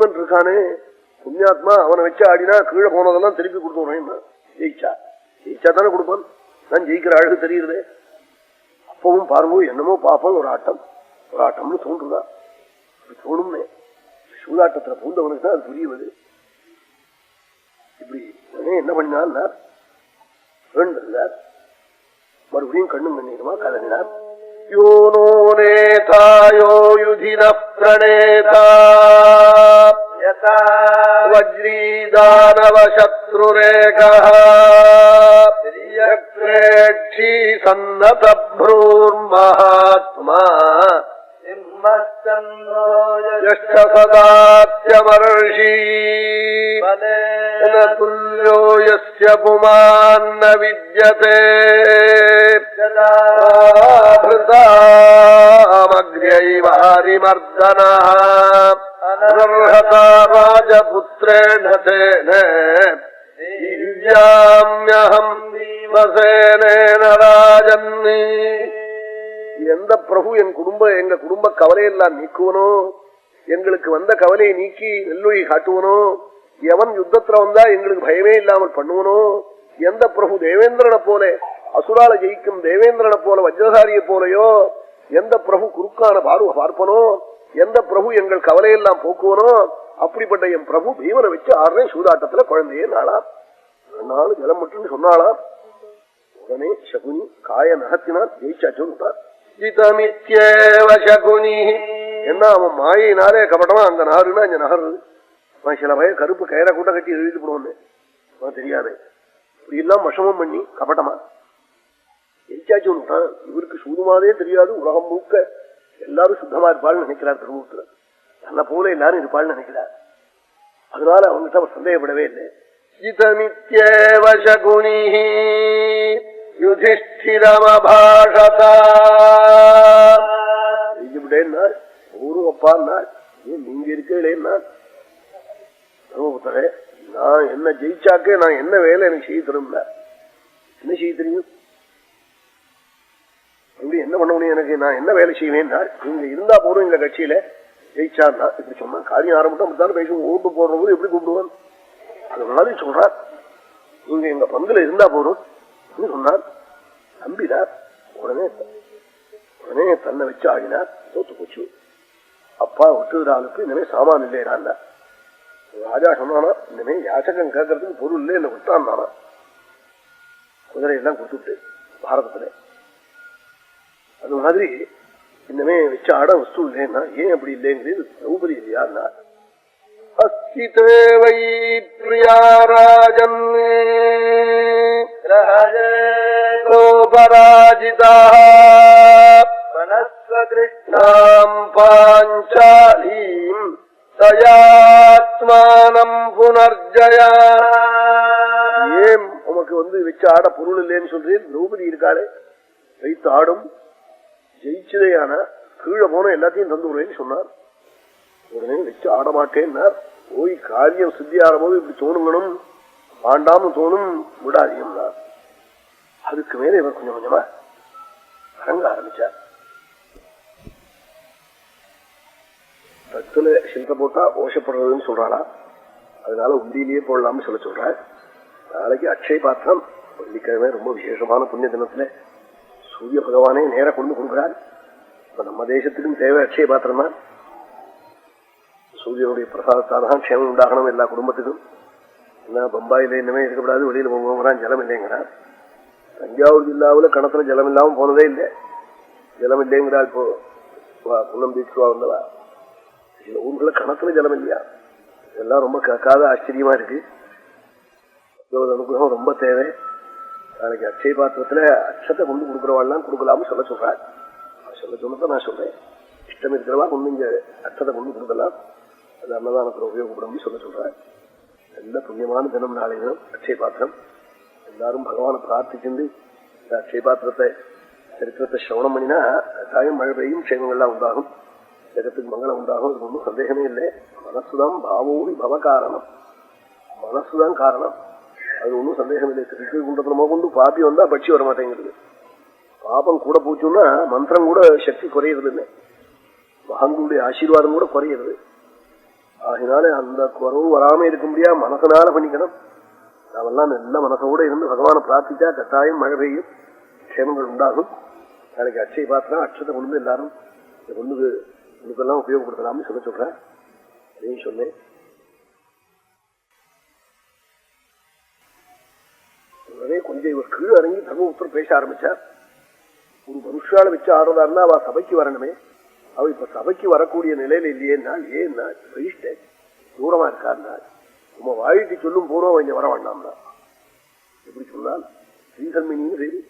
பீமன் இருக்கானே புண்ணியாத்மா, அவனை வச்சு ஆடினா கீழே போனதெல்லாம் திருப்பி கொடுத்துறேன். ஜெயிச்சா தானே கொடுப்பான். நான் ஜெயிக்கிற அழகு தெரியுறதே. அப்பவும் பாருங்க என்னமோ பாப்போம், ஒரு ஆட்டம்னு தோன்றுதான். தோணும்னே சூதாட்டத்துல பூந்தவனுக்கு தான் அது புரியுவது. இப்படி என்ன பண்ணினார் வேண்டார். மறுபடியும் கண்ணும் கண்ணீருமா கதறினார். யோனோ நேதாயோ யுதின பிரணேதா வஜ்ரீதானவ சத்ருரேகா க்ஷி சன்னத ப்ரூர்மஹாத்மா சதாத்யமர்ஷி துல்யோ யஸ்ய புமான்ன வித்யதே ாமக்ரியைவாரிமர்தனः அனர்ஹதா ராஜபுத்ரேண தேன திவ்யாம்யஹம் தீமசேனேன ராஜன்னி. எந்த பிரபு எங்க குடும்ப கவலையெல்லாம் நீக்குவனோ, எங்களுக்கு வந்த கவலையை நீக்கி வெள்ளொழி காட்டுவனோ, எவன் யுத்தத்துல வந்தா எங்களுக்கு பயமே இல்லாமல் பண்ணுவனோ, எந்த பிரபு தேவேந்திரனை போல அசுரால ஜெயிக்கும் தேவேந்திரனை போல வஜ்ரதாரியை போலையோ, எந்த பிரபு குறுக்கான பார்ப்பனோ, எந்த பிரபு எங்கள் கவலையெல்லாம் போக்குவனோ, அப்படிப்பட்ட என் பிரபு பீமனை வச்சு ஆடுறேன் சூதாட்டத்துல குழந்தையே நாளாம். நாலு ஜலம் மட்டும் சொன்னாலாம். உடனே சகுனி காய நகத்தினான், ஜெயிச்சாச்சுட்டார். சகுனி என்ன அவன் மாயினாலே கபடமா அங்க நகருன்னா அங்க நகருது. சில பய கருப்பு கயிற கூட்ட கட்டி எழுதி போடுவோன்னு தெரியாது. இப்படி எல்லாம் விஷமம் பண்ணி கபடமா ஜெயிச்சாச்சுட்டான். இவருக்கு சூதுமாதே தெரியாது. உலகம் முழுக்க எல்லாரும் சுத்தமா இருப்பாள்னு நினைக்கிறார். திருமூர்த்தர் தன்னை போல எல்லாரும் இருப்பாள்னு நினைக்கிறார். அதனால அவங்ககிட்ட அவர் சந்தேகப்படவே இல்லை. ஜிதமித்யேவ சகுனி யுதிஷ்டிரமபாஷதா. ஒரு அப்பான்னா நீங்க இருக்கேன்னா தர்மபுத்தரே, நான் என்ன ஜெயிச்சாக்கே நான் என்ன வேலை எனக்கு செய்ய தரும்ல, என்ன செய்ய தெரியும், அப்படி என்ன பண்ண முடியும் எனக்கு, நான் என்ன வேலை செய்வேன்னா, நீங்க இருந்தா போறோம் எங்க கட்சியில ஜெயிச்சான்னா. இப்படி சொன்னா காரியம் ஆரம்பிட்டா அப்படித்தானே பேசுவோம். ஓட்டு போடுறவங்க எப்படி கூப்பிடுவான், அது மாதிரி சொல்றார். நீங்க எங்க பங்குல இருந்தா போறோம் சொன்னார். நம்பினார். உடனே தன்னை வச்சு ஆடினார். தோத்து போச்சு. அப்பா விட்டுற ஆளுக்கு இனிமே சாமான் இல்லையா. ராஜா சொன்னானா, இனிமே யாசகம் கேட்கறதுக்கு பொருள் இல்லை, என்ன விட்டான். குதிரையெல்லாம் கொடுத்துட்டு பாரதத்துல அது மாதிரி இனிமே வச்சு ஆட வஸ்து இல்லைன்னா, ஏன் அப்படி இல்லைங்கிறது திரௌபதி இல்லையா. அஸ்திதே வை பிரியா ராஜன் பராஜிதா வனஸ்வகிருஷ்ணாம் பாஞ்சாலீம் தயாத்மானம் புனர்ஜயா. ஏன் உமக்கு வச்சு ஆட பொருள் இல்லைன்னு சொல்றேன். திரௌபதி இருக்காளே வைத்து ஆடும், ஜெயிச்சதையான கீழே போன எல்லாத்தையும் தந்து விடுறேன்னு சொன்னார். உடனே வச்சு ஆட மாட்டேன்னார். போய் காரியம் சித்தி ஆறும்போது இப்படி தோணுங்கணும், ஆண்டாம தோணும், விடாதீங்கன்னார். அதுக்கு மேல இவர் கொஞ்சம் கொஞ்சமா அரங்க ஆரம்பிச்சார். தத்துல சில்க போட்டா ஓஷப்படுறதுன்னு சொல்றாளா, அதனால உண்டியிலேயே போடலாம்னு சொல்றாள். நாளைக்கு அக்ஷய பாத்திரம், வெள்ளிக்கிழமை ரொம்ப விசேஷமான புண்ணிய தினத்துல சூரிய பகவானே நேர கொண்டு கொடுக்கிறார். இப்ப நம்ம தேசத்துக்கும் தேவை அக்ஷய பாத்திரம் தான். சூரியனுடைய பிரசாதத்தால்தான் க்ஷேமம் உண்டாகணும் எல்லா குடும்பத்துக்கும். ஏன்னா பம்பாயில இன்னமே இருக்கப்படாது, வெளியில போகிறான், ஜலம் இல்லைங்கிறார். தஞ்சாவூர் ஜில்லாவில் கணத்துல ஜலம் இல்லாம போனதே இல்லை. ஜலம் இல்லைங்கிறார். இப்போ குளம் பீச்சுவா வந்தவா, சில ஊர்களை கணத்துல ஜலம் இல்லையா. இதெல்லாம் ரொம்ப கேட்காத ஆச்சரியமா இருக்கு. அனுகிரகம் ரொம்ப தேவை. நாளைக்கு அக்ஷய பாத்திரத்துல அக்ஷத்தை கொண்டு கொடுக்குறவாள்லாம் கொடுக்கலாம்னு சொல்றாள். சொன்னதான் நான் சொல்றேன். இஷ்டம் இருக்கிறவா கொண்டு இங்க அக்ஷத்தை கொண்டு கொடுக்கலாம், அது அன்னதானத்துல உபயோகப்படும் சொல்றாள். நல்ல புண்ணியமான தினம் நாளை தினம் அக்ஷய பாத்திரம். எல்லாரும் பகவானை பிரார்த்திச்சுண்டு இந்த அக்ஷய பாத்திரத்தை சரித்திரத்தை சிரவணம் பண்ணினா கட்டாயம் மழை பெய்யும், க்ஷேமங்கள்லாம் உண்டாகும், ஜகத்துக்கு மங்களம் உண்டாகும். அது ஒன்றும் சந்தேகமே இல்லை. மனசுதான் பாவோடி பவ காரணம், மனசுதான் காரணம். அது ஒன்றும் சந்தேகம் இல்லை. திருக்குண்டத்துல கொண்டு பாப்பி வந்தா பட்சி வர மாட்டேங்கிறது. பாபம் கூட போச்சுன்னா மந்திரம் கூட சக்தி குறையிறது இல்லை, மகான்களுடைய ஆசீர்வாதம் கூட குறையிறது. ஆகினால் அதனால அந்த குறவு வராம இருக்க முடியா மனசனால பண்ணிக்கணும். நாமெல்லாம் நல்ல மனசோட இருந்து பகவானை பிரார்த்திச்சா கட்டாயம் மழை பெய்யும், க்ஷேமங்கள் உண்டாகும். நாளைக்கு அட்சய பாத்திரம் அட்சத்தை கொண்டு எல்லாரும் இந்த பொண்ணுக்கெல்லாம் உபயோகப்படுத்தலாம்னு சொல்றேன். அதையும் சொன்னேன். கொஞ்சம் இவர் கீழே இறங்கி தர்மபுத்திரர் பேச ஆரம்பிச்சார். ஒரு மனுஷால வச்சு ஆடுறதா இருந்தா அவ சபைக்கு வரணுமே, அவ இப்ப சபைக்கு வரக்கூடிய நிலையில இல்லையேன்னா ஏன்னா வயிஷ்டேன் தூரமா இருக்காருன்னா நம்ம வாழ்க்கை சொல்லும் பூர்வம் இங்க வர வேண்டாம்னா எப்படி சொன்னால் ஸ்ரீசன்மினியும் சரி